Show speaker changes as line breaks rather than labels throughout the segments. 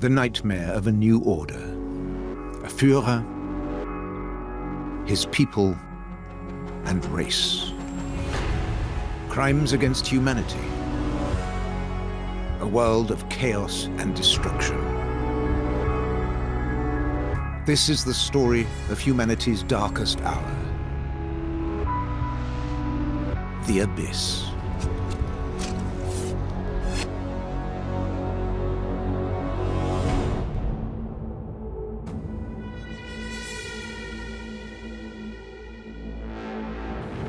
The nightmare of a new order. A Führer, his people, and race. Crimes against humanity. A world of chaos and destruction. This is the story of humanity's darkest hour. The Abyss.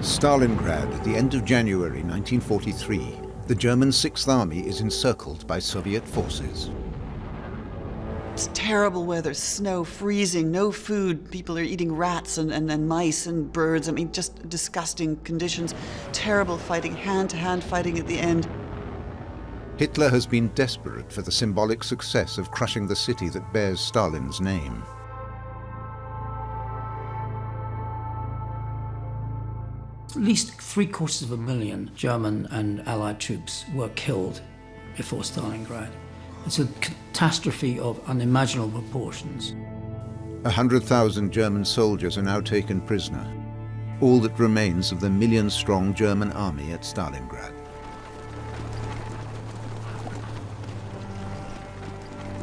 Stalingrad, at the end of January 1943, the German Sixth Army is encircled by Soviet forces.
It's terrible weather, snow, freezing, no food. People are eating rats and mice and birds. I mean, just disgusting conditions. Terrible fighting, hand-to-hand fighting at the end.
Hitler has been desperate for the symbolic success of crushing the city that bears Stalin's name.
At least 750,000 German and Allied troops were killed before Stalingrad. It's a catastrophe of unimaginable proportions.
100,000 German soldiers are now taken prisoner, all that remains of the million-strong German army at Stalingrad.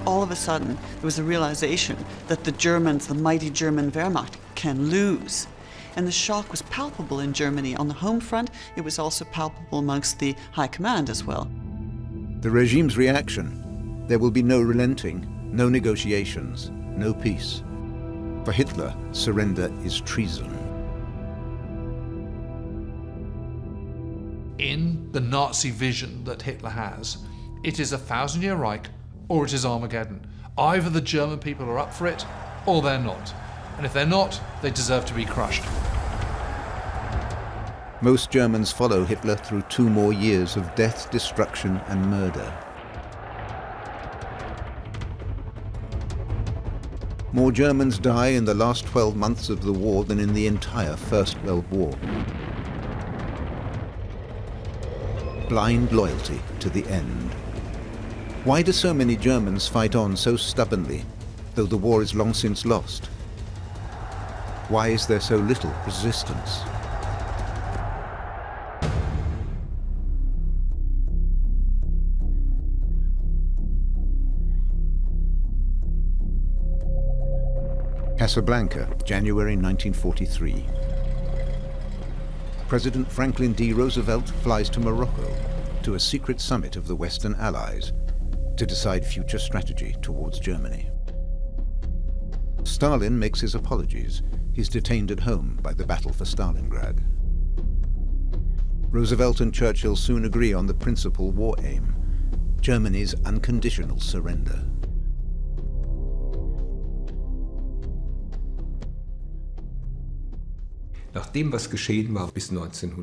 All of a sudden, there was a realization that the Germans, the mighty German Wehrmacht, can lose. And the shock was palpable in Germany. On the home front, it was also palpable amongst the high command as well.
The regime's reaction: there will be no relenting, no negotiations, no peace. For Hitler, surrender is treason.
In the Nazi vision that Hitler has, it is a 1,000-year Reich or it is Armageddon. Either the German people are up for it or they're not. And if they're not, they deserve to be crushed.
Most Germans follow Hitler through 2 more years of death, destruction, and murder. More Germans die in the last 12 months of the war than in the entire First World War. Blind loyalty to the end. Why do so many Germans fight on so stubbornly, though the war is long since lost? Why is there so little resistance? Casablanca, January 1943. President Franklin D. Roosevelt flies to Morocco to a secret summit of the Western Allies to decide future strategy towards Germany. Stalin makes his apologies. He's detained at home by the battle for Stalingrad. Roosevelt and Churchill soon agree on the principal war aim: Germany's unconditional surrender.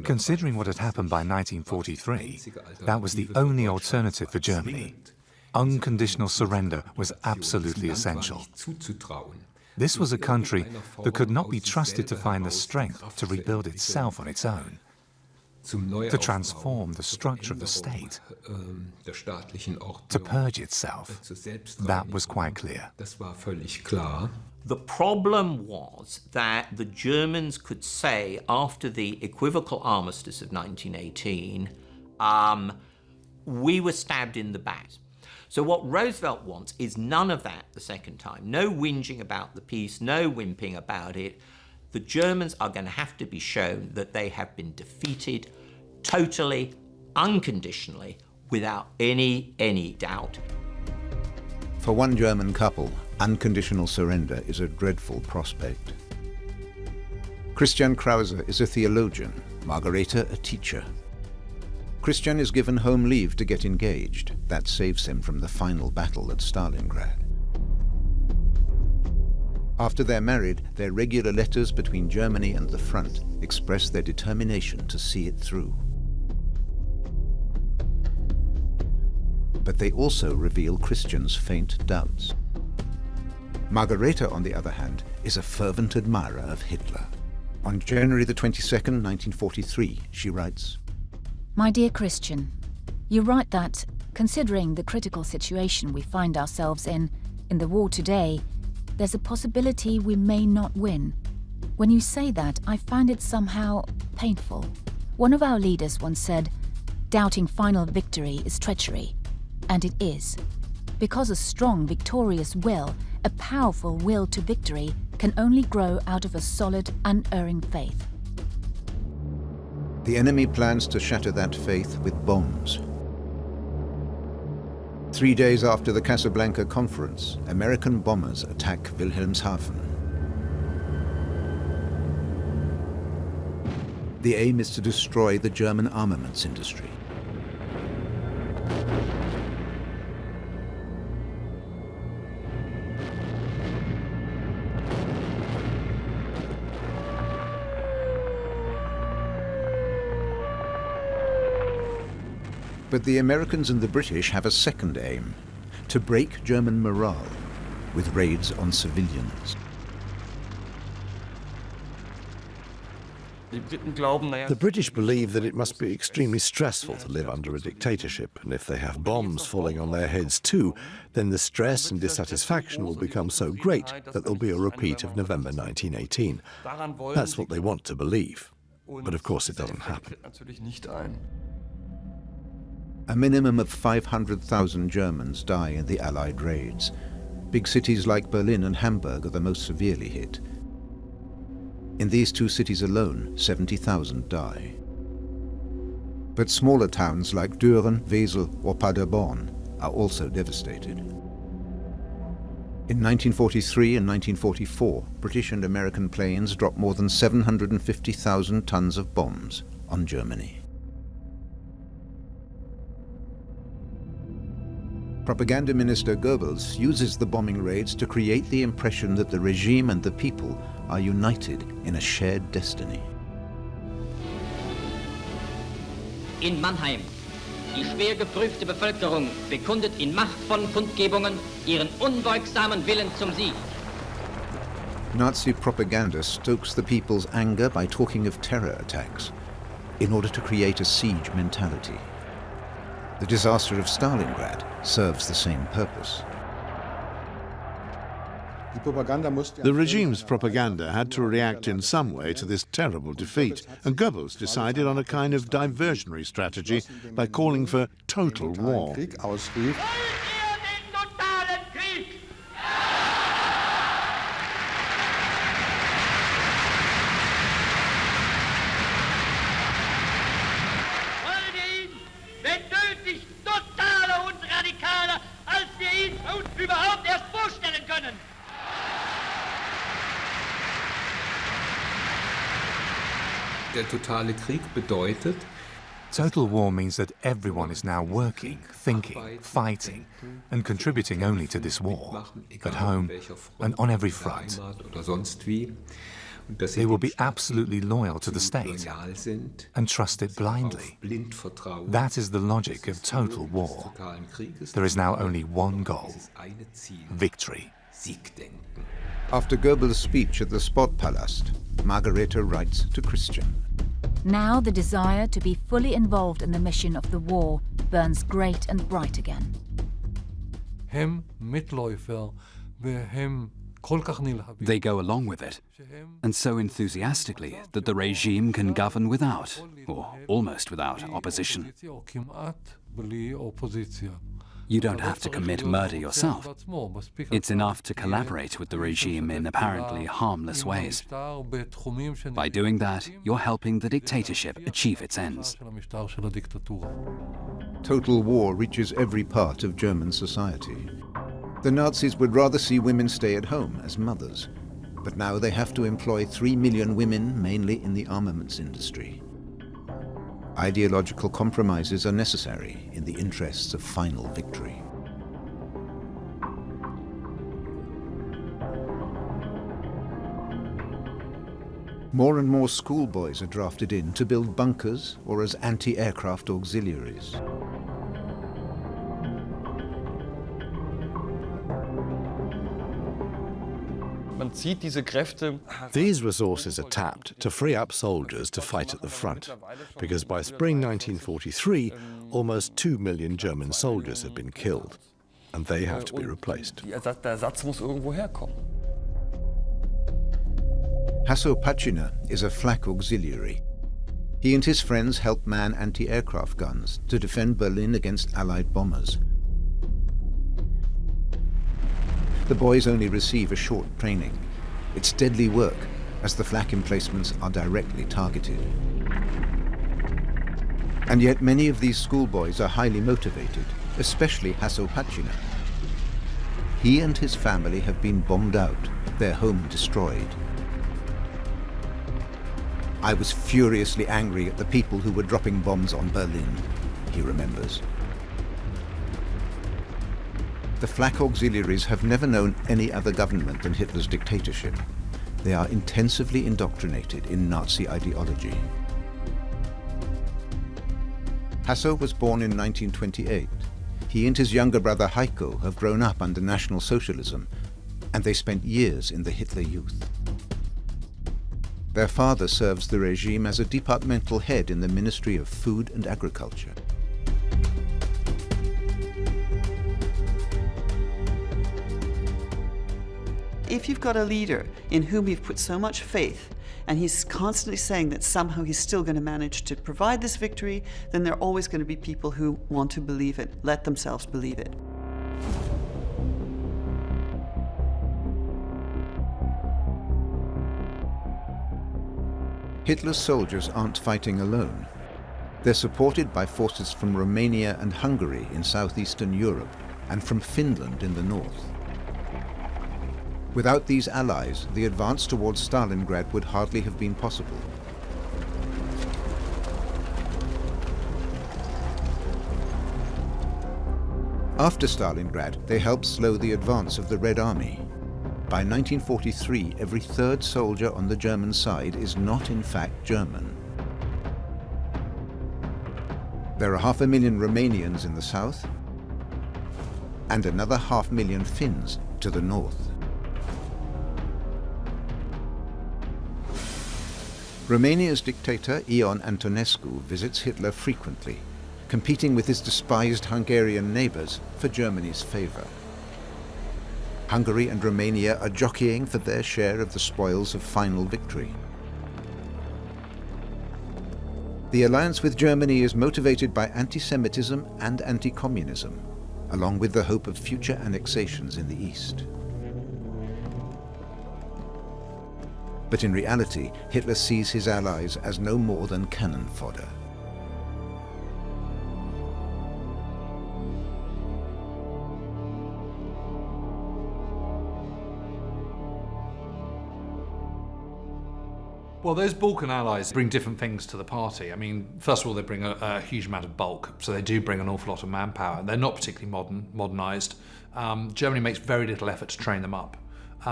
Considering what had happened by 1943, that was the only alternative for Germany. Unconditional surrender was absolutely essential. This was a country that could not be trusted to find the strength to rebuild itself on its own, to transform the structure of the state, to purge itself. That was quite clear.
The problem was that the Germans could say, after the equivocal armistice of 1918, we were stabbed in the back. So what Roosevelt wants is none of that the second time. No whinging about the peace, no wimping about it. The Germans are going to have to be shown that they have been defeated totally, unconditionally, without any doubt.
For one German couple, unconditional surrender is a dreadful prospect. Christian Krause is a theologian, Margareta a teacher. Christian is given home leave to get engaged. That saves him from the final battle at Stalingrad. After they're married, their regular letters between Germany and the front express their determination to see it through. But they also reveal Christian's faint doubts. Margareta, on the other hand, is a fervent admirer of Hitler. On January the 22nd, 1943, she writes,
"My dear Christian, you write that, Considering the critical situation we find ourselves in the war today, there's a possibility we may not win. When you say that, I find it somehow painful. One of our leaders once said, "Doubting final victory is treachery." And it is. Because a strong, victorious will, a powerful will to victory, can only grow out of a solid, unerring faith.
The enemy plans to shatter that faith with bombs. 3 days after the Casablanca conference, American bombers attack Wilhelmshaven. The aim is to destroy the German armaments industry. But the Americans and the British have a second aim, to break German morale with raids on civilians.
The British believe that it must be extremely stressful to live under a dictatorship, and if they have bombs falling on their heads too, then the stress and dissatisfaction will become so great that there'll be a repeat of November 1918. That's what they want to believe. But of course it doesn't happen.
A minimum of 500,000 Germans die in the Allied raids. Big cities like Berlin and Hamburg are the most severely hit. In these two cities alone, 70,000 die. But smaller towns like Düren, Wesel or Paderborn are also devastated. In 1943 and 1944, British and American planes dropped more than 750,000 tons of bombs on Germany. Propaganda Minister Goebbels uses the bombing raids to create the impression that the regime and the people are united in a shared destiny.
In Mannheim, die schwer geprüfte Bevölkerung bekundet in machtvollen Kundgebungen ihren unbeugsamen Willen zum Sieg.
Nazi propaganda stokes the people's anger by talking of terror attacks in order to create a siege mentality. The disaster of Stalingrad serves the same purpose.
The regime's propaganda had to react in some way to this terrible defeat, and Goebbels decided on a kind of diversionary strategy by calling for total war.
Total war means that everyone is now working, thinking, fighting, and contributing only to this war, at home and on every front. They will be absolutely loyal to the state and trust it blindly. That is the logic of total war. There is now only one goal: victory.
After Goebbels' speech at the Sportpalast, Margareta writes to Christian.
Now the desire to be fully involved in the mission of the war burns great and bright again.
They go along with it, and so enthusiastically that the regime can govern without, or almost without, opposition. You don't have to commit murder yourself. It's enough to collaborate with the regime in apparently harmless ways. By doing that, you're helping the dictatorship achieve its ends.
Total war reaches every part of German society. The Nazis would rather see women stay at home as mothers, but now they have to employ 3 million women, mainly in the armaments industry. Ideological compromises are necessary in the interests of final victory. More and more schoolboys are drafted in to build bunkers or as anti-aircraft auxiliaries.
These resources are tapped to free up soldiers to fight at the front, because by spring 1943, almost 2 million German soldiers have been killed, and they have to be replaced.
Hasso Pacina is a flak auxiliary. He and his friends help man anti-aircraft guns to defend Berlin against Allied bombers. The boys only receive a short training. It's deadly work, as the flak emplacements are directly targeted. And yet many of these schoolboys are highly motivated, especially Hasso Pacina. He and his family have been bombed out, their home destroyed. I was furiously angry at the people who were dropping bombs on Berlin, he remembers. The flak auxiliaries have never known any other government than Hitler's dictatorship. They are intensively indoctrinated in Nazi ideology. Hasso was born in 1928. He and his younger brother Heiko have grown up under National Socialism, and they spent years in the Hitler Youth. Their father serves the regime as a departmental head in the Ministry of Food and Agriculture.
If you've got a leader in whom you've put so much faith, and he's constantly saying that somehow he's still going to manage to provide this victory, then there are always going to be people who want to believe it, let themselves believe it.
Hitler's soldiers aren't fighting alone. They're supported by forces from Romania and Hungary in southeastern Europe, and from Finland in the north. Without these allies, the advance towards Stalingrad would hardly have been possible. After Stalingrad, they helped slow the advance of the Red Army. By 1943, every third soldier on the German side is not in fact German. There are 500,000 Romanians in the south, and another 500,000 Finns to the north. Romania's dictator Ion Antonescu visits Hitler frequently, competing with his despised Hungarian neighbors for Germany's favor. Hungary and Romania are jockeying for their share of the spoils of final victory. The alliance with Germany is motivated by anti-Semitism and anti-communism, along with the hope of future annexations in the East. But in reality, Hitler sees his allies as no more than cannon fodder.
Well, those Balkan allies bring different things to the party. I mean, first of all, they bring a huge amount of bulk, so they do bring an awful lot of manpower. They're not particularly modernised. Germany makes very little effort to train them up.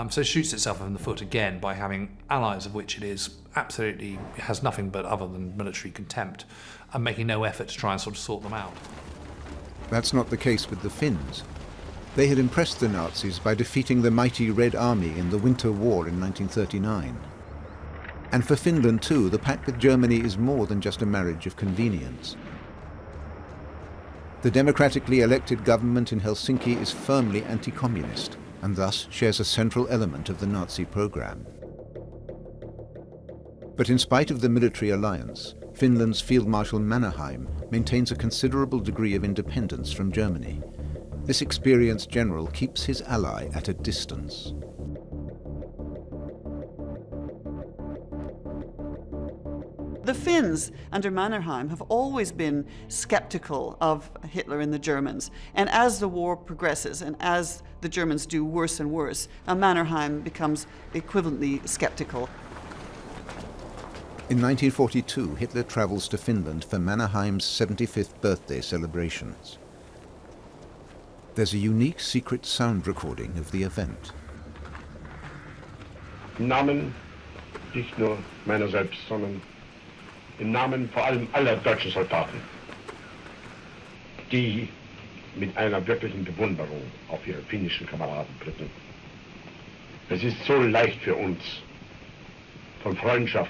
So it shoots itself in the foot again by having allies of which it is absolutely has nothing but other than military contempt, and making no effort to try and sort of sort them out.
That's not the case with the Finns. They had impressed the Nazis by defeating the mighty Red Army in the Winter War in 1939. And for Finland too, the pact with Germany is more than just a marriage of convenience. The democratically elected government in Helsinki is firmly anti-communist, and thus shares a central element of the Nazi program. But in spite of the military alliance, Finland's Field Marshal Mannerheim maintains a considerable degree of independence from Germany. This experienced general keeps his ally at a distance.
The Finns, under Mannerheim, have always been skeptical of Hitler and the Germans. And as the war progresses, and as the Germans do worse and worse, Mannerheim becomes equivalently skeptical.
In 1942, Hitler travels to Finland for Mannerheim's 75th birthday celebrations. There's a unique secret sound recording of the event.
Im Namen nicht nur meiner selbst, sondern im Namen vor allem aller deutschen Soldaten, die mit einer wirklichen Bewunderung auf ihre finnischen Kameraden blicken. Es ist so leicht für uns, von Freundschaft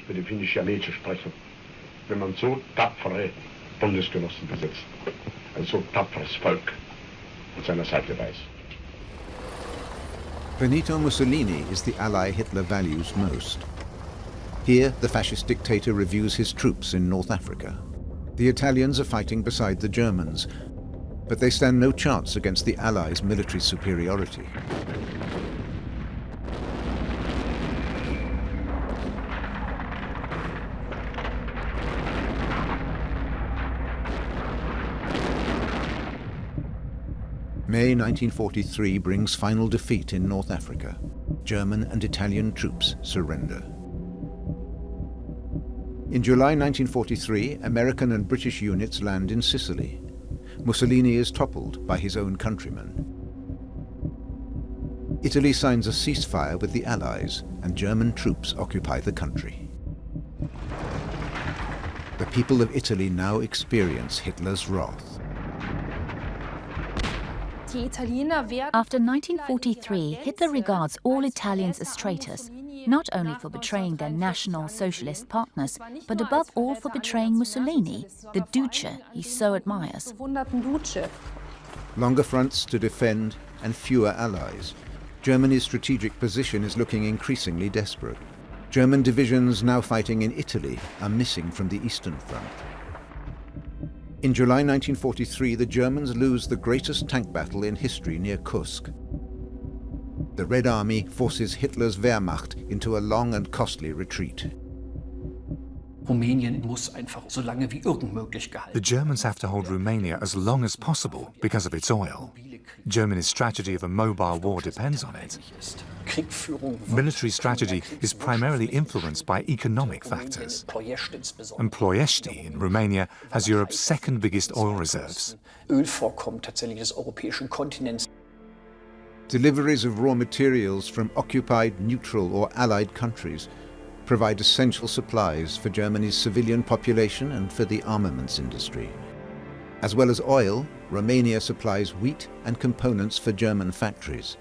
für die finnische Armee zu sprechen, wenn man so tapfere Bundesgenossen besitzt, ein so tapferes Volk an seiner Seite weiß.
Benito Mussolini is the ally Hitler values most. Here, the fascist dictator reviews his troops in North Africa. The Italians are fighting beside the Germans, but they stand no chance against the Allies' military superiority. May 1943 brings final defeat in North Africa. German and Italian troops surrender. In July 1943, American and British units land in Sicily. Mussolini is toppled by his own countrymen. Italy signs a ceasefire with the Allies, and German troops occupy the country. The people of Italy now experience Hitler's wrath.
After 1943, Hitler regards all Italians as traitors, not only for betraying their National Socialist partners, but above all for betraying Mussolini, the Duce he so admires.
Longer fronts to defend and fewer allies. Germany's strategic position is looking increasingly desperate. German divisions now fighting in Italy are missing from the Eastern Front. In July 1943, the Germans lose the greatest tank battle in history near Kursk. The Red Army forces Hitler's Wehrmacht into a long and costly retreat.
The Germans have to hold Romania as long as possible because of its oil. Germany's strategy of a mobile war depends on it. Military strategy is primarily influenced by economic factors. And Ploiești in Romania has Europe's second biggest oil reserves.
Deliveries of raw materials from occupied, neutral or allied countries provide essential supplies for Germany's civilian population and for the armaments industry. As well as oil, Romania supplies wheat and components for German factories.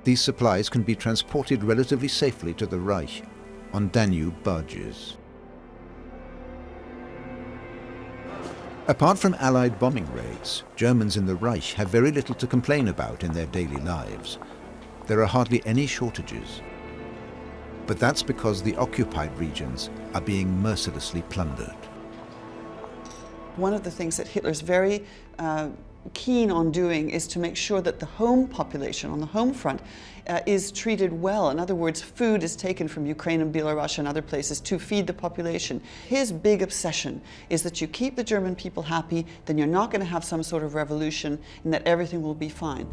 These supplies can be transported relatively safely to the Reich on Danube barges. Apart from Allied bombing raids, Germans in the Reich have very little to complain about in their daily lives. There are hardly any shortages. But that's because the occupied regions are being mercilessly plundered.
One of the things that Hitler's very keen on doing is to make sure that the home population on the home front is treated well. In other words, food is taken from Ukraine and Belarus and other places to feed the population. His big obsession is that you keep the German people happy, then you're not going to have some sort of revolution, and that everything will be fine.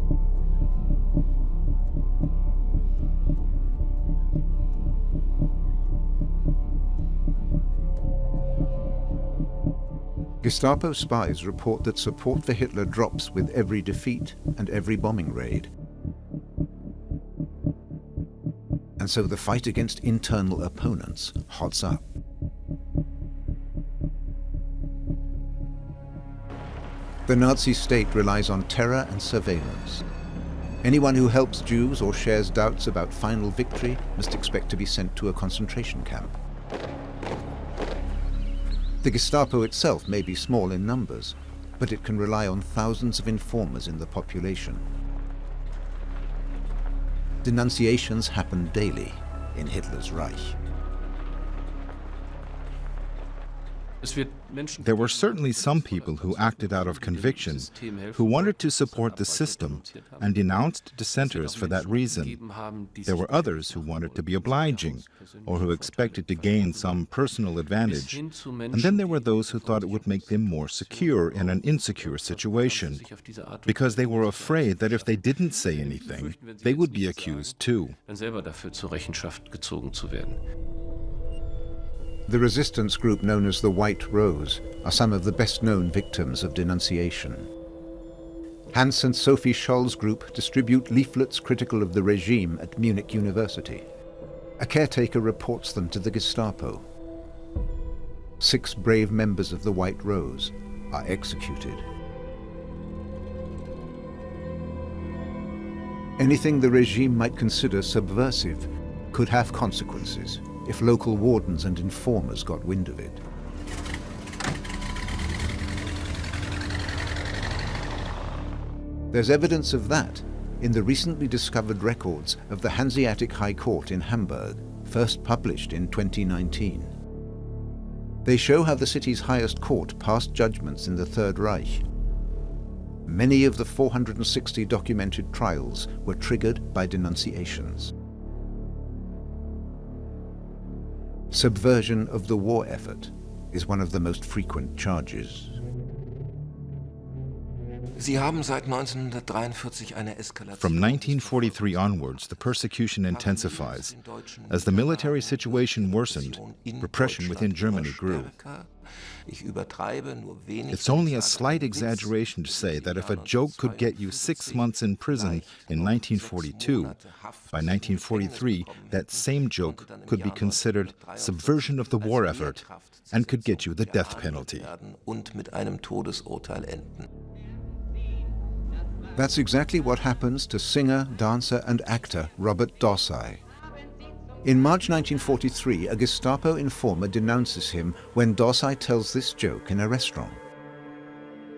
Gestapo spies report that support for Hitler drops with every defeat and every bombing raid. And so the fight against internal opponents hots up. The Nazi state relies on terror and surveillance. Anyone who helps Jews or shares doubts about final victory must expect to be sent to a concentration camp. The Gestapo itself may be small in numbers, but it can rely on thousands of informers in the population. Denunciations happen daily in Hitler's Reich.
There were certainly some people who acted out of conviction, who wanted to support the system and denounced dissenters for that reason. There were others who wanted to be obliging, or who expected to gain some personal advantage. And then there were those who thought it would make them more secure in an insecure situation, because they were afraid that if they didn't say anything, they would be accused too.
The resistance group known as the White Rose are some of the best-known victims of denunciation. Hans and Sophie Scholl's group distribute leaflets critical of the regime at Munich University. A caretaker reports them to the Gestapo. 6 brave members of the White Rose are executed. Anything the regime might consider subversive could have consequences if local wardens and informers got wind of it. There's evidence of that in the recently discovered records of the Hanseatic High Court in Hamburg, first published in 2019. They show how the city's highest court passed judgments in the Third Reich. Many of the 460 documented trials were triggered by denunciations. Subversion of the war effort is one of the most frequent charges.
From
1943 onwards, the persecution intensifies. As the military situation worsened, repression within Germany grew. It's only a slight exaggeration to say that if a joke could get you 6 months in prison in 1942, by 1943, that same joke could be considered subversion of the war effort and could get you the death penalty.
That's exactly what happens to singer, dancer and actor Robert Dossai. In March 1943, a Gestapo informer denounces him when Dossai tells this joke in a restaurant.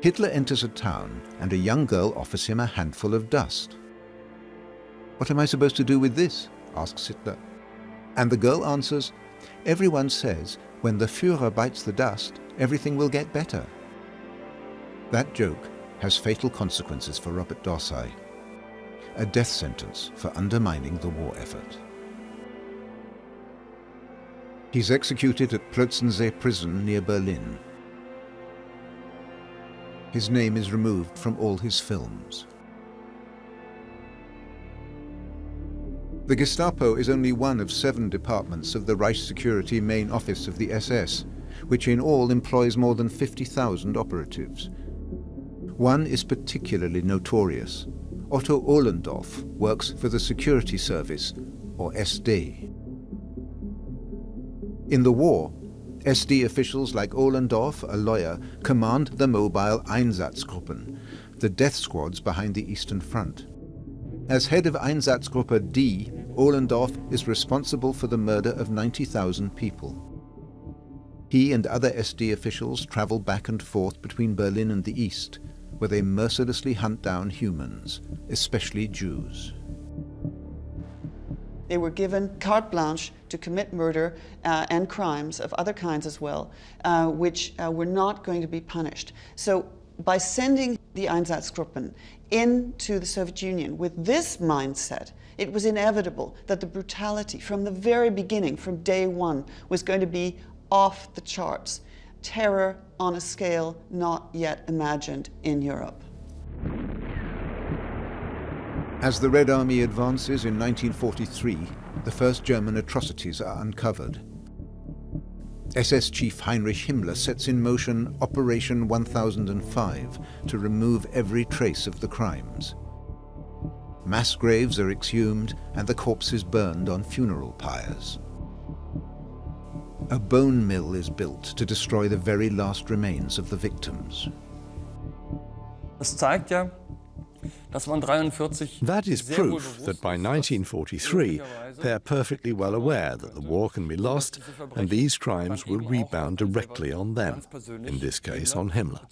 Hitler enters a town and a young girl offers him a handful of dust. "What am I supposed to do with this?" asks Hitler. And the girl answers, "Everyone says when the Führer bites the dust, everything will get better." That joke has fatal consequences for Robert Dossai, a death sentence for undermining the war effort. He's executed at Plötzensee prison near Berlin. His name is removed from all his films. The Gestapo is only one of 7 departments of the Reich Security Main Office of the SS, which in all employs more than 50,000 operatives. One is particularly notorious. Otto Ohlendorf works for the Security Service, or SD. In the war, SD officials like Ohlendorf, a lawyer, command the mobile Einsatzgruppen, the death squads behind the Eastern Front. As head of Einsatzgruppe D, Ohlendorf is responsible for the murder of 90,000 people. He and other SD officials travel back and forth between Berlin and the East, where they mercilessly hunt down humans, especially Jews.
They were given carte blanche to commit murder and crimes of other kinds as well, which were not going to be punished. So by sending the Einsatzgruppen into the Soviet Union with this mindset, it was inevitable that the brutality from the very beginning, from day one, was going to be off the charts. Terror on a scale not yet imagined in Europe.
As the Red Army advances in 1943, the first German atrocities are uncovered. SS Chief Heinrich Himmler sets in motion Operation 1005 to remove every trace of the crimes. Mass graves are exhumed and the corpses burned on funeral pyres. A bone mill is built to destroy the very last remains of the victims.
That is proof that by 1943 they are perfectly well aware that the war can be lost and these crimes will rebound directly on them, in this case on Himmler.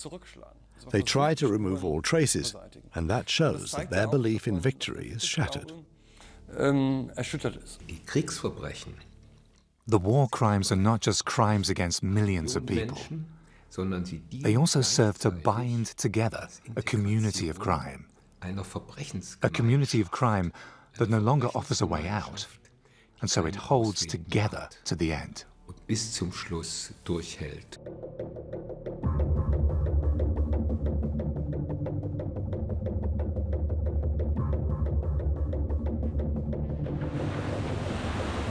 They try to remove all traces, and that shows that their belief in victory is shattered.
The war crimes are not just crimes against millions of people. They also serve to bind together a community of crime. A community of crime that no longer offers a way out, and so it holds together to the end.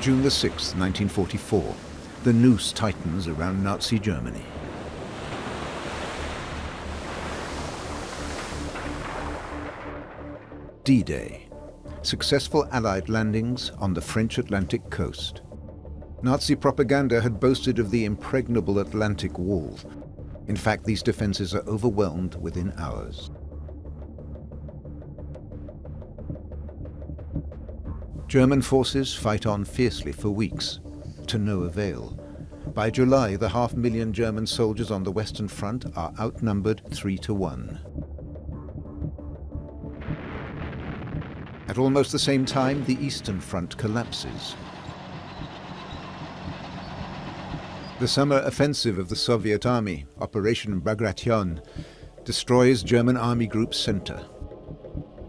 June the 6th, 1944, the noose tightens around Nazi Germany. D-Day, successful Allied landings on the French Atlantic coast. Nazi propaganda had boasted of the impregnable Atlantic Wall. In fact, these defenses are overwhelmed within hours. German forces fight on fiercely for weeks, to no avail. By July, the 500,000 German soldiers on the Western Front are outnumbered 3-1. At almost the same time, the Eastern Front collapses. The summer offensive of the Soviet Army, Operation Bagration, destroys German Army Group Center.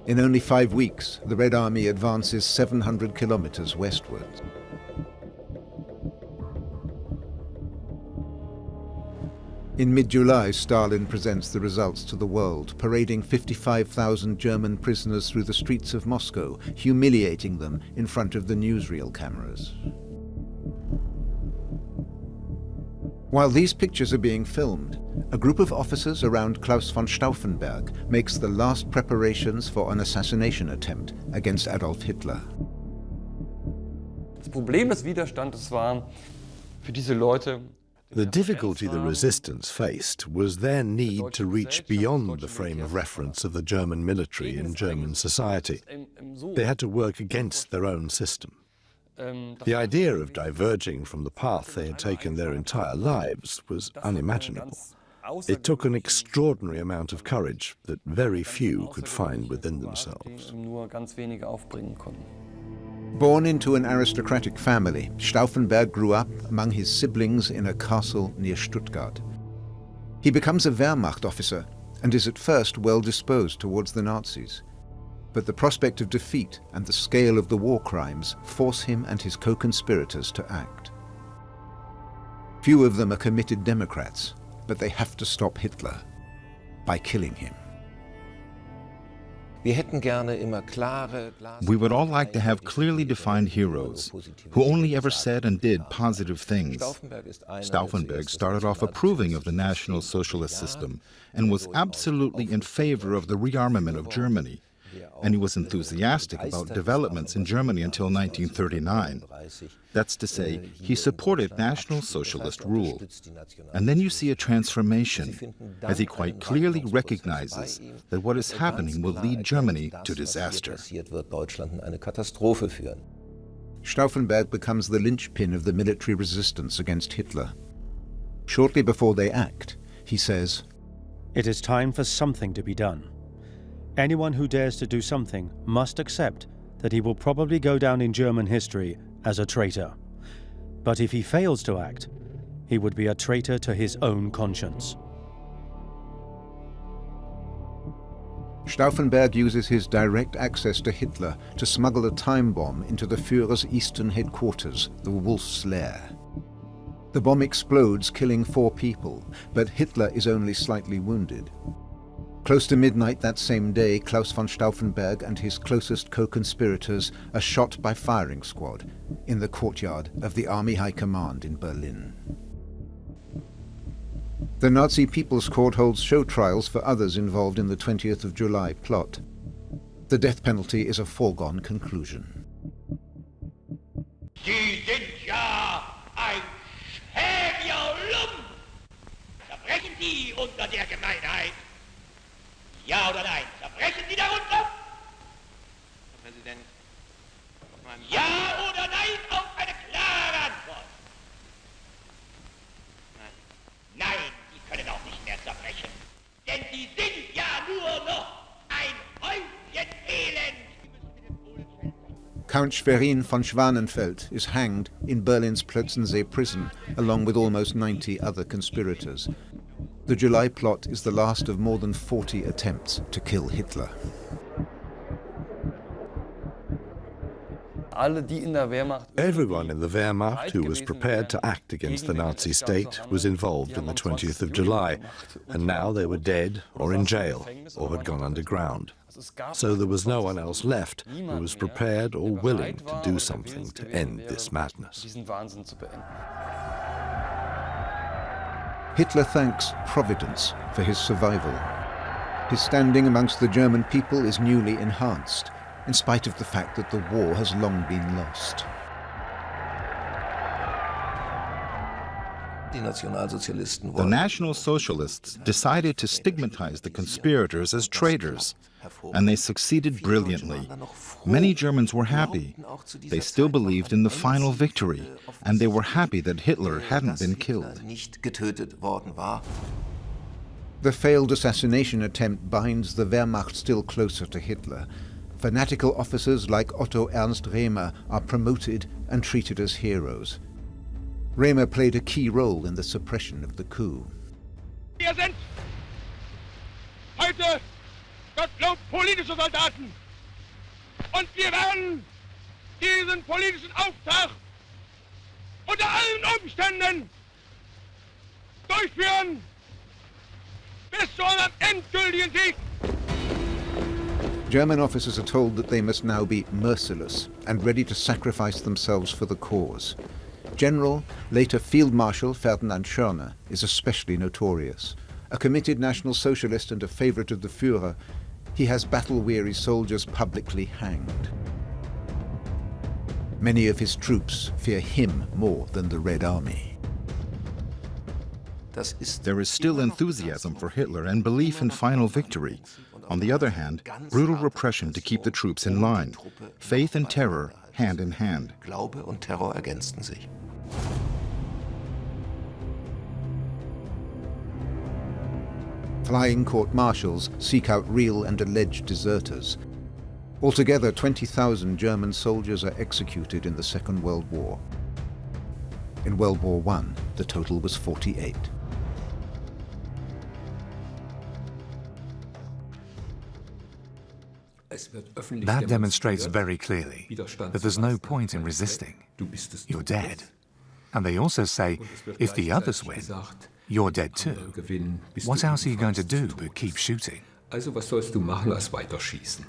In only 5 weeks, the Red Army advances 700 kilometers westward. In mid-July, Stalin presents the results to the world, parading 55,000 German prisoners through the streets of Moscow, humiliating them in front of the newsreel cameras. While these pictures are being filmed, a group of officers around Klaus von Stauffenberg makes the last preparations for an assassination attempt against Adolf Hitler.
Das Problem des Widerstandes war für diese Leute.
The difficulty the resistance faced was their need to reach beyond the frame of reference of the German military in German society. They had to work against their own system. The idea of diverging from the path they had taken their entire lives was unimaginable. It took an extraordinary amount of courage that very few could find within themselves.
Born into an aristocratic family, Stauffenberg grew up among his siblings in a castle near Stuttgart. He becomes a Wehrmacht officer and is at first well disposed towards the Nazis. But the prospect of defeat and the scale of the war crimes force him and his co-conspirators to act. Few of them are committed Democrats, but they have to stop Hitler by killing him.
We would all like to have clearly defined heroes who only ever said and did positive things. Stauffenberg started off approving of the National Socialist system and was absolutely in favor of the rearmament of Germany. And he was enthusiastic about developments in Germany until 1939. That's to say, he supported National Socialist rule. And then you see a transformation, as he quite clearly recognizes that what is happening will lead Germany to disaster.
Stauffenberg becomes the linchpin of the military resistance against Hitler. Shortly before they act, he says,
"It is time for something to be done. Anyone who dares to do something must accept that he will probably go down in German history as a traitor. But if he fails to act, he would be a traitor to his own conscience."
Stauffenberg uses his direct access to Hitler to smuggle a time bomb into the Führer's eastern headquarters, the Wolf's Lair. The bomb explodes, killing 4 people, but Hitler is only slightly wounded. Close to midnight that same day, Klaus von Stauffenberg and his closest co-conspirators are shot by firing squad in the courtyard of the Army High Command in Berlin. The Nazi People's Court holds show trials for others involved in the 20th of July plot. The death penalty is a foregone conclusion.
Sie sind ja ein Schäbierlump! Zerbrechen Sie unter der Gemeinheit! Ja oder nein? Zerbrechen Sie darunter? Herr Präsident. Ja oder nein auf eine klare Antwort? Nein. Nein, Sie können auch nicht mehr zerbrechen. Denn Sie sind ja nur noch ein Häufchen Elend.
Count Schwerin von Schwanenfeld is hanged in Berlin's Plötzensee prison along with almost 90 other conspirators. The July plot is the last of more than 40 attempts to kill Hitler.
Everyone in the Wehrmacht who was prepared to act against the Nazi state was involved in the 20th of July, and now they were dead or in jail or had gone underground. So there was no one else left who was prepared or willing to do something to end this madness.
Hitler thanks Providence for his survival. His standing amongst the German people is newly enhanced, in spite of the fact that the war has long been lost.
The National Socialists decided to stigmatize the conspirators as traitors, and they succeeded brilliantly. Many Germans were happy. They still believed in the final victory, and they were happy that Hitler hadn't been killed.
The failed assassination attempt binds the Wehrmacht still closer to Hitler. Fanatical officers like Otto Ernst Rehmer are promoted and treated as heroes. Rehmer played a key role in the suppression of the coup.
Wir sind heute Gottlob politische Soldaten. Und wir werden diesen politischen Auftrag unter allen Umständen durchführen bis zu unserem endgültigen Sieg.
German officers are told that they must now be merciless and ready to sacrifice themselves for the cause. General, later Field Marshal Ferdinand Schörner is especially notorious. A committed National Socialist and a favorite of the Führer, he has battle-weary soldiers publicly hanged. Many of his troops fear him more than the Red Army.
There is still enthusiasm for Hitler and belief in final victory. On the other hand, brutal repression to keep the troops in line. Faith and terror hand in hand.
Glaube und Terror ergänzten sich.
Flying court-martials seek out real and alleged deserters. Altogether, 20,000 German soldiers are executed in the Second World War. In World War I, the total was 48.
That demonstrates very clearly that there's no point in resisting. You're dead. And they also say, if the others win, you're dead too. What else are you going to do but keep shooting?
Also was sollst du machen als weiterschießen?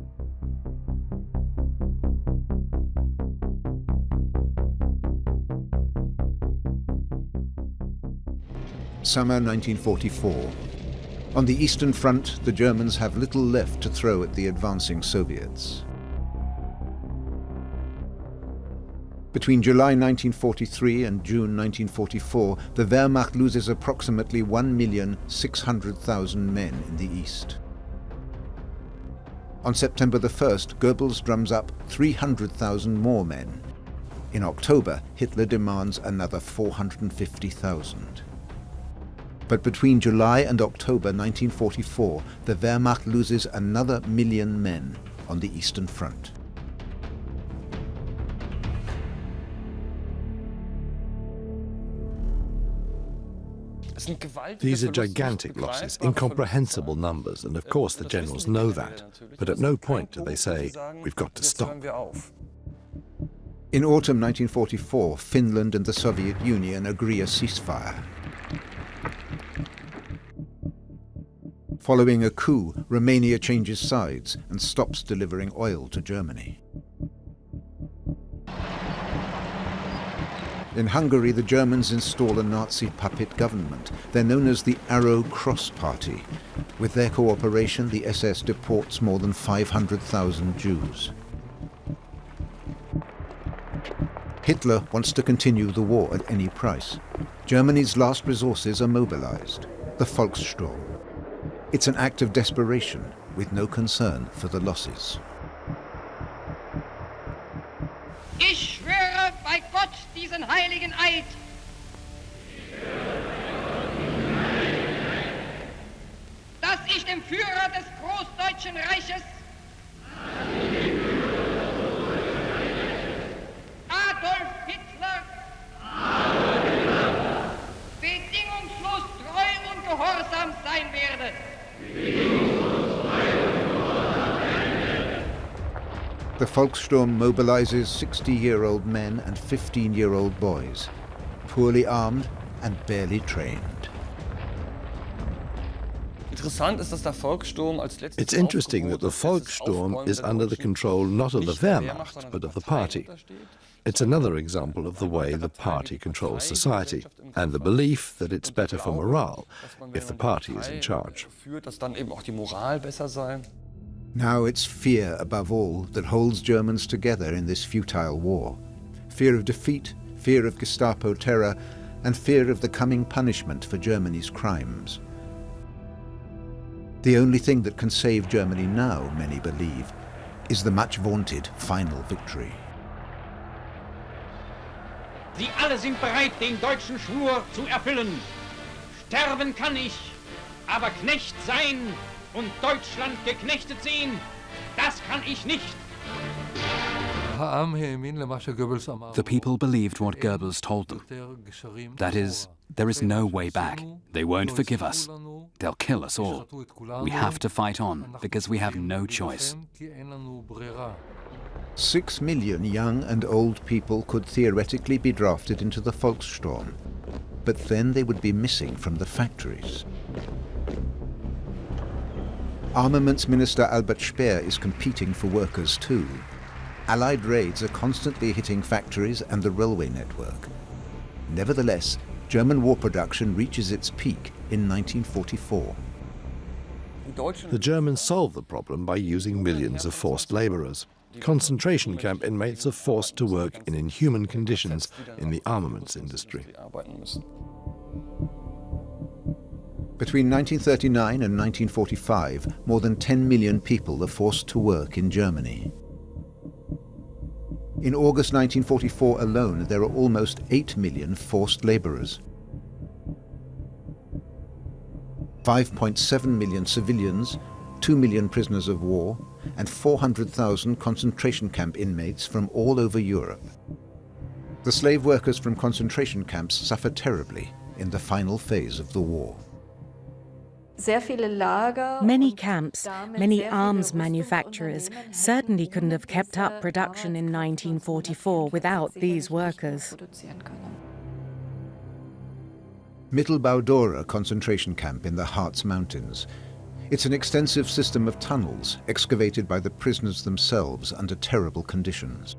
Summer 1944. On the Eastern Front, the Germans have little left to throw at the advancing Soviets. Between July 1943 and June 1944, the Wehrmacht loses approximately 1,600,000 men in the East. On September the 1st, Goebbels drums up 300,000 more men. In October, Hitler demands another 450,000. But between July and October 1944, the Wehrmacht loses another 1 million men on the Eastern Front.
These are gigantic losses, incomprehensible numbers, and of course the generals know that. But at no point do they say, we've got to stop.
In autumn 1944, Finland and the Soviet Union agree a ceasefire. Following a coup, Romania changes sides and stops delivering oil to Germany. In Hungary, the Germans install a Nazi puppet government. They're known as the Arrow Cross Party. With their cooperation, the SS deports more than 500,000 Jews. Hitler wants to continue the war at any price. Germany's last resources are mobilized, the Volkssturm. It's an act of desperation with no concern for the losses.
Ich schwöre bei Gott diesen heiligen Eid. Dass ich dem Führer des Großdeutschen Reiches Adolf Hitler bedingungslos treu und gehorsam sein werde.
The Volkssturm mobilizes 60-year-old men and 15-year-old boys, poorly armed and barely trained.
It's interesting that the Volkssturm is under the control not of the Wehrmacht, but of the party. It's another example of the way the party controls society, and the belief that it's better for morale if the party is in charge.
Now it's fear above all that holds Germans together in this futile war. Fear of defeat, fear of Gestapo terror, and fear of the coming punishment for Germany's crimes. The only thing that can save Germany now, many believe, is the much vaunted final victory.
Sie alle sind bereit, den deutschen Schwur zu erfüllen. Sterben kann ich, aber Knecht sein und Deutschland geknechtet sehen, das kann ich nicht.
The people believed what Goebbels told them. That is, there is no way back. They won't forgive us. They'll kill us all. We have to fight on, because we have no choice.
6 million young and old people could theoretically be drafted into the Volkssturm, but then they would be missing from the factories. Armaments Minister Albert Speer is competing for workers too. Allied raids are constantly hitting factories and the railway network. Nevertheless, German war production reaches its peak in 1944.
The Germans solved the problem by using millions of forced labourers. Concentration camp inmates are forced to work in inhuman conditions in the armaments industry.
Between 1939 and 1945, more than 10 million people are forced to work in Germany. In August 1944 alone, there are almost 8 million forced labourers. 5.7 million civilians, 2 million prisoners of war, and 400,000 concentration camp inmates from all over Europe. The slave workers from concentration camps suffer terribly in the final phase of the war.
Many camps, many arms manufacturers certainly couldn't have kept up production in 1944 without these workers.
Mittelbau-Dora concentration camp in the Harz Mountains. It's an extensive system of tunnels excavated by the prisoners themselves under terrible conditions.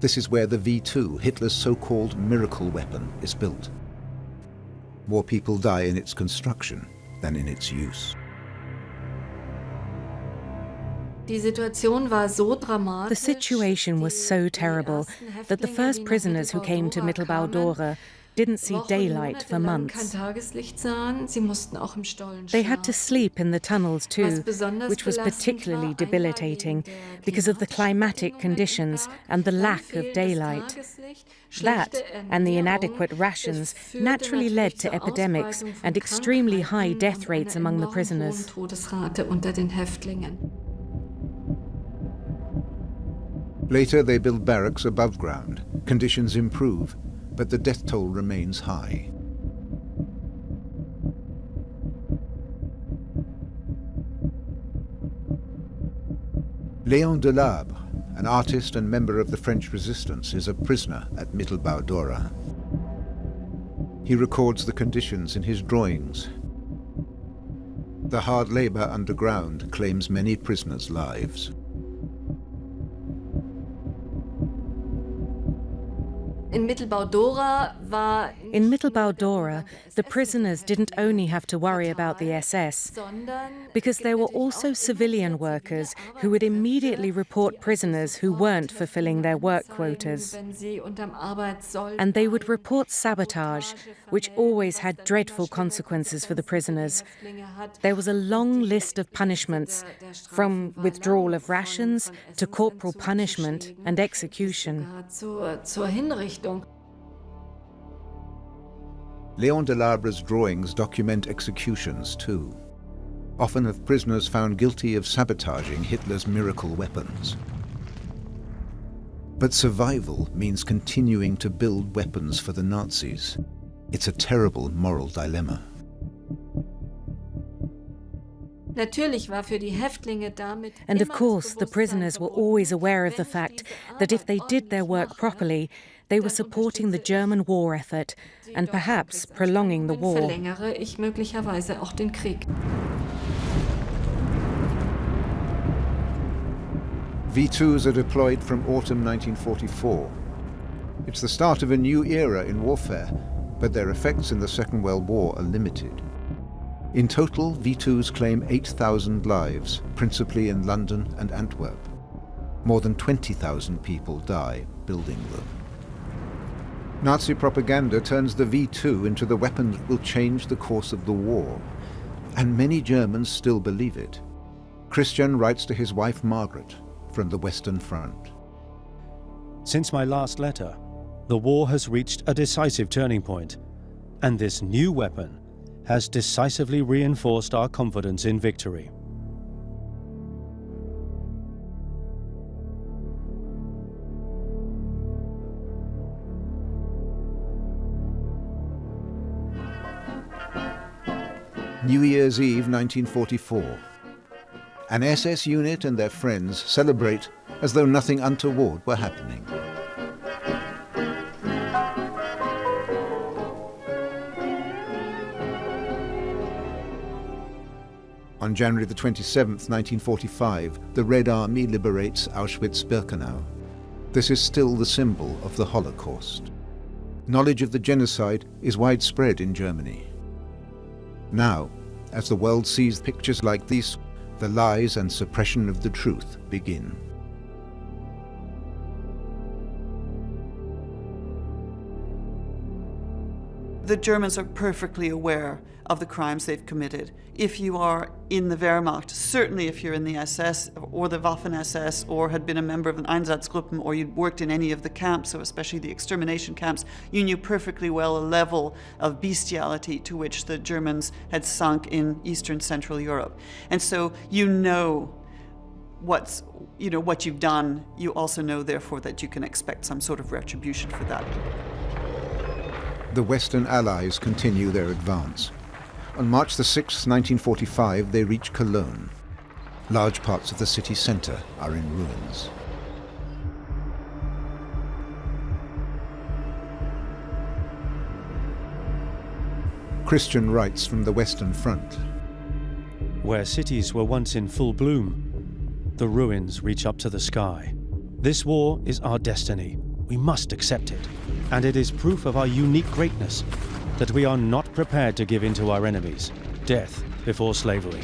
This is where the V2, Hitler's so-called miracle weapon, is built. More people die in its construction than in its use.
The situation was so terrible that the first prisoners who came to Mittelbau-Dora didn't see daylight for months. They had to sleep in the tunnels too, which was particularly debilitating because of the climatic conditions and the lack of daylight. That, and the inadequate rations, naturally led to epidemics and extremely high death rates among the prisoners.
Later they build barracks above ground. Conditions improve, but the death toll remains high. Léon Delabre, an artist and member of the French resistance, is a prisoner at Mittelbau-Dora. He records the conditions in his drawings. The hard labor underground claims many prisoners' lives.
In Mittelbau-Dora, the prisoners didn't only have to worry about the SS, because there were also civilian workers who would immediately report prisoners who weren't fulfilling their work quotas. And they would report sabotage, which always had dreadful consequences for the prisoners. There was a long list of punishments, from withdrawal of rations to corporal punishment and execution.
Léon Delabre's drawings document executions too, often of prisoners found guilty of sabotaging Hitler's miracle weapons. But survival means continuing to build weapons for the Nazis. It's a terrible moral dilemma.
And of course, the prisoners were always aware of the fact that if they did their work properly, they were supporting the German war effort and perhaps prolonging the war.
V2s are deployed from autumn 1944. It's the start of a new era in warfare, but their effects in the Second World War are limited. In total, V2s claim 8,000 lives, principally in London and Antwerp. More than 20,000 people die building them. Nazi propaganda turns the V2 into the weapon that will change the course of the war. And many Germans still believe it. Christian writes to his wife Margaret from the Western Front.
Since my last letter, the war has reached a decisive turning point, and this new weapon has decisively reinforced our confidence in victory.
New Year's Eve 1944. An SS unit and their friends celebrate as though nothing untoward were happening. On January the 27th, 1945, the Red Army liberates Auschwitz-Birkenau. This is still the symbol of the Holocaust. Knowledge of the genocide is widespread in Germany. Now, as the world sees pictures like these, the lies and suppression of the truth begin.
The Germans are perfectly aware of the crimes they've committed. If you are in the Wehrmacht, certainly if you're in the SS or the Waffen-SS or had been a member of an Einsatzgruppen or you'd worked in any of the camps, so especially the extermination camps, you knew perfectly well a level of bestiality to which the Germans had sunk in Eastern Central Europe. And so you know what you've done. You also know, therefore, that you can expect some sort of retribution for that.
The Western Allies continue their advance. On March the 6th, 1945, they reach Cologne. Large parts of the city centre are in ruins. Christian writes from the Western Front.
Where cities were once in full bloom, the ruins reach up to the sky. This war is our destiny. We must accept it. And it is proof of our unique greatness that we are not prepared to give in to our enemies, death before slavery.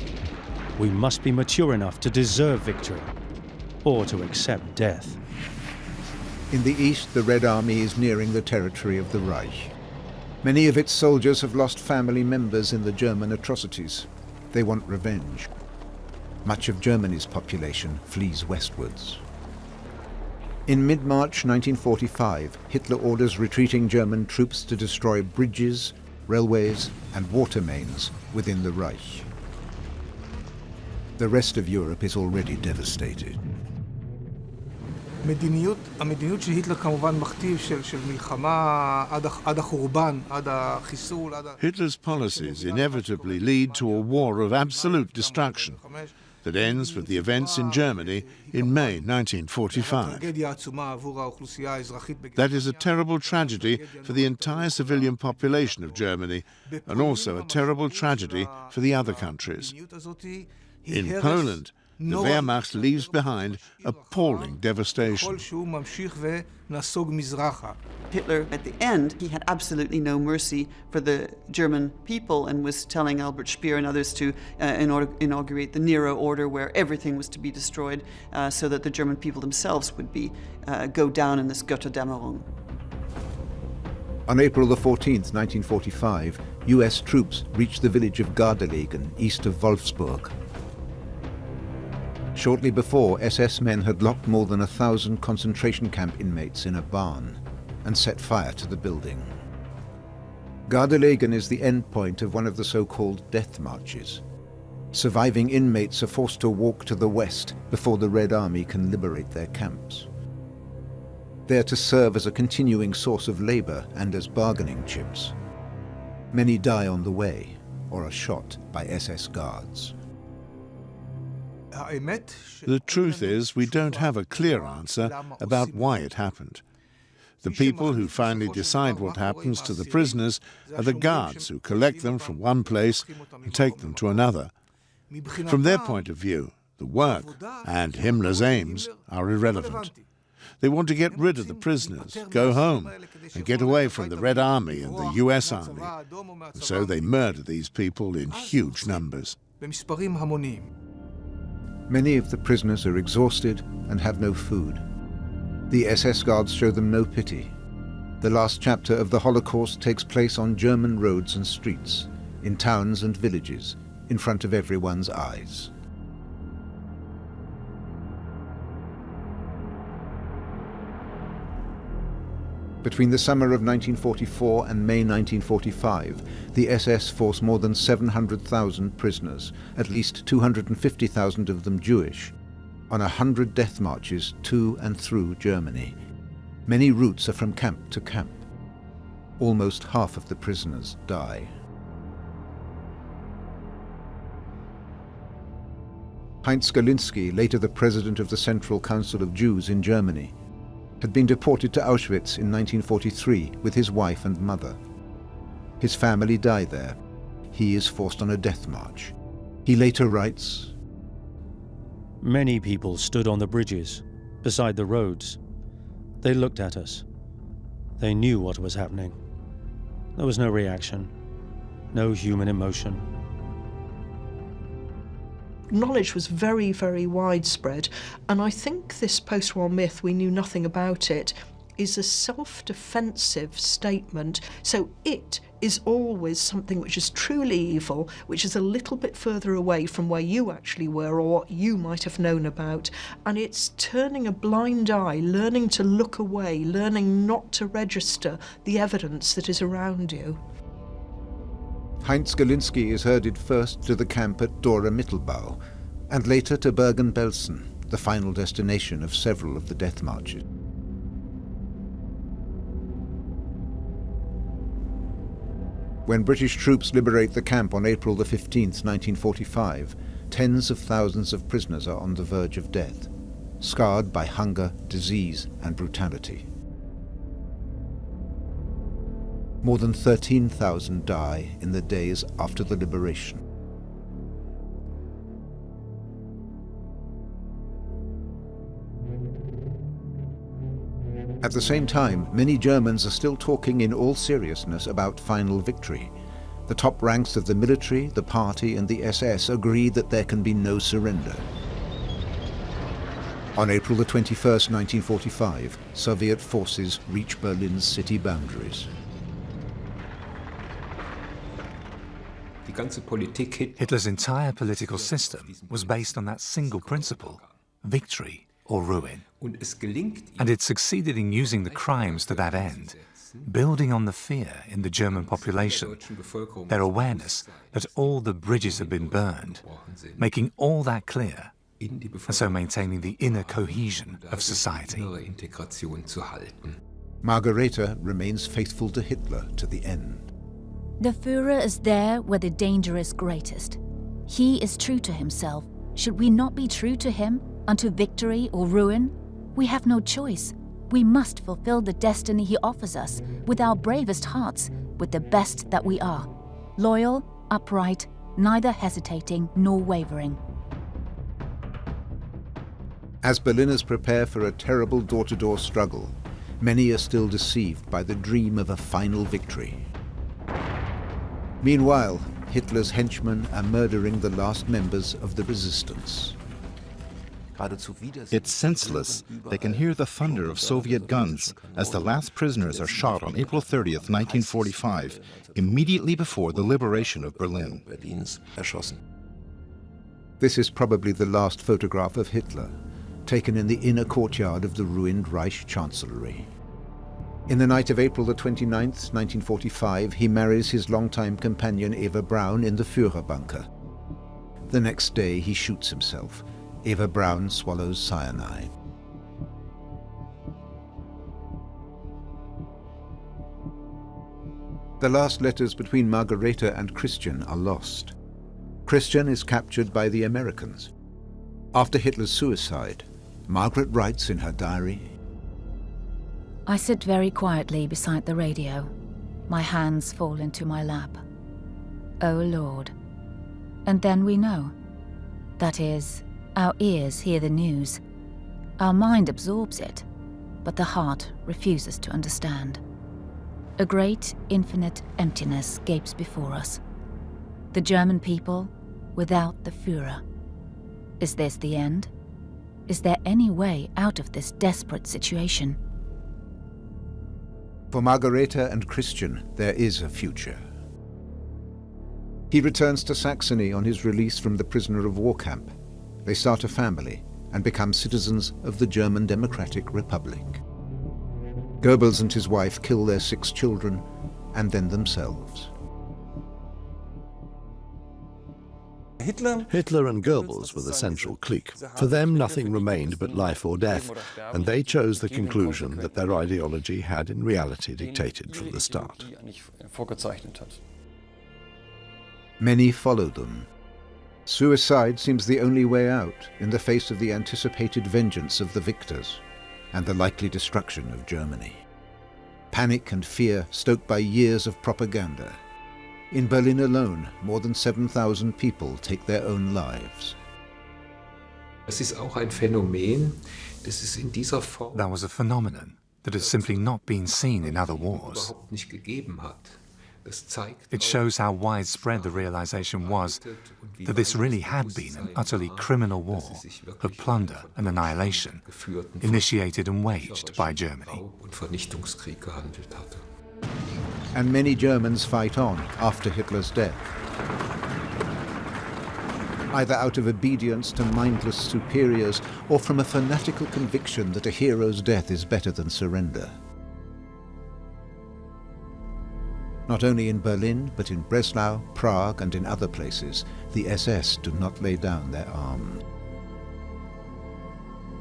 We must be mature enough to deserve victory, or to accept death.
In the east, the Red Army is nearing the territory of the Reich. Many of its soldiers have lost family members in the German atrocities. They want revenge. Much of Germany's population flees westwards. In mid-March 1945, Hitler orders retreating German troops to destroy bridges, railways, and water mains within the Reich. The rest of Europe is already devastated.
המדיניות של היטלר כמובן מכתיב של מלחמה עד החורבן, עד החיסול,
Hitler's policies inevitably lead to a war of absolute destruction that ends with the events in Germany in May 1945. That is a terrible tragedy for the entire civilian population of Germany, and also a terrible tragedy for the other countries. In Poland, the Wehrmacht leaves behind appalling devastation.
Hitler, at the end, he had absolutely no mercy for the German people and was telling Albert Speer and others to inaugurate the Nero order, where everything was to be destroyed so that the German people themselves would go down in this Götterdämmerung.
On April the 14th, 1945, US troops reached the village of Gardelegen, east of Wolfsburg. Shortly before, SS men had locked more than 1,000 concentration camp inmates in a barn and set fire to the building. Gardelegen is the end point of one of the so-called death marches. Surviving inmates are forced to walk to the west before the Red Army can liberate their camps. They are to serve as a continuing source of labor and as bargaining chips. Many die on the way or are shot by SS guards.
The truth is, we don't have a clear answer about why it happened. The people who finally decide what happens to the prisoners are the guards who collect them from one place and take them to another. From their point of view, the work and Himmler's aims are irrelevant. They want to get rid of the prisoners, go home, and get away from the Red Army and the US Army. And so they murder these people in huge numbers.
Many of the prisoners are exhausted and have no food. The SS guards show them no pity. The last chapter of the Holocaust takes place on German roads and streets, in towns and villages, in front of everyone's eyes. Between the summer of 1944 and May 1945, the SS forced more than 700,000 prisoners, at least 250,000 of them Jewish, on 100 death marches to and through Germany. Many routes are from camp to camp. Almost half of the prisoners die. Heinz Galinski, later the president of the Central Council of Jews in Germany, had been deported to Auschwitz in 1943 with his wife and mother. His family die there. He is forced on a death march. He later writes,
"Many people stood on the bridges, beside the roads. They looked at us. They knew what was happening. There was no reaction, no human emotion."
Knowledge was very, very widespread, and I think this post-war myth, we knew nothing about it, is a self-defensive statement. So it is always something which is truly evil, which is a little bit further away from where you actually were or what you might have known about, and it's turning a blind eye, learning to look away, learning not to register the evidence that is around you.
Heinz Galinski is herded first to the camp at Dora Mittelbau, and later to Bergen-Belsen, the final destination of several of the death marches. When British troops liberate the camp on April the 15th, 1945, tens of thousands of prisoners are on the verge of death, scarred by hunger, disease, and brutality. More than 13,000 die in the days after the liberation. At the same time, many Germans are still talking in all seriousness about final victory. The top ranks of the military, the party, and the SS agree that there can be no surrender. On April the 21st, 1945, Soviet forces reach Berlin's city boundaries.
Hitler's entire political system was based on that single principle, victory or ruin. And it succeeded in using the crimes to that end, building on the fear in the German population, their awareness that all the bridges had been burned, making all that clear, and so maintaining the inner cohesion of society.
Margareta remains faithful to Hitler to the end.
The Führer is there where the danger is greatest. He is true to himself. Should we not be true to him, unto victory or ruin? We have no choice. We must fulfill the destiny he offers us, with our bravest hearts, with the best that we are. Loyal, upright, neither hesitating nor wavering.
As Berliners prepare for a terrible door-to-door struggle, many are still deceived by the dream of a final victory. Meanwhile, Hitler's henchmen are murdering the last members of the resistance.
It's senseless. They can hear the thunder of Soviet guns as the last prisoners are shot on April 30th, 1945, immediately before the liberation of Berlin.
This is probably the last photograph of Hitler, taken in the inner courtyard of the ruined Reich Chancellery. In the night of April the 29th, 1945, he marries his longtime companion Eva Braun in the Führerbunker. The next day, he shoots himself. Eva Braun swallows cyanide. The last letters between Margareta and Christian are lost. Christian is captured by the Americans. After Hitler's suicide, Margaret writes in her diary,
I sit very quietly beside the radio. My hands fall into my lap. Oh Lord. And then we know. That is, our ears hear the news. Our mind absorbs it, but the heart refuses to understand. A great, infinite emptiness gapes before us. The German people without the Führer. Is this the end? Is there any way out of this desperate situation?
For Margareta and Christian, there is a future. He returns to Saxony on his release from the prisoner of war camp. They start a family and become citizens of the German Democratic Republic. Goebbels and his wife kill their 6 children and then themselves.
Hitler and Goebbels were the central clique. For them, nothing remained but life or death, and they chose the conclusion that their ideology had in reality dictated from the start.
Many followed them. Suicide seems the only way out in the face of the anticipated vengeance of the victors and the likely destruction of Germany. Panic and fear stoked by years of propaganda. In Berlin alone, more than 7,000 people take their own lives.
That was a phenomenon that has simply not been seen in other wars. It shows how widespread the realization was that this really had been an utterly criminal war of plunder and annihilation, initiated and waged by Germany.
And many Germans fight on after Hitler's death, either out of obedience to mindless superiors or from a fanatical conviction that a hero's death is better than surrender. Not only in Berlin, but in Breslau, Prague, and in other places, the SS do not lay down their arms.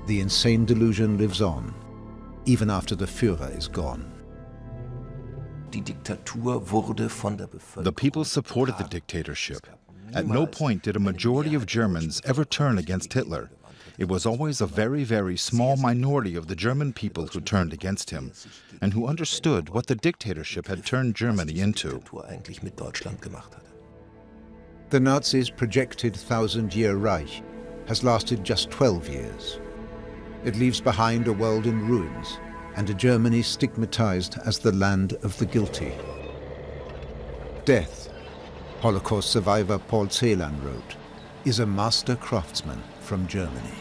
The insane delusion lives on, even after the Führer is gone.
The people supported the dictatorship. At no point did a majority of Germans ever turn against Hitler. It was always a very, very small minority of the German people who turned against him and who understood what the dictatorship had turned Germany into.
The Nazis' projected 1,000-year Reich has lasted just 12 years. It leaves behind a world in ruins and a Germany stigmatized as the land of the guilty. Death, Holocaust survivor Paul Celan wrote, is a master craftsman from Germany.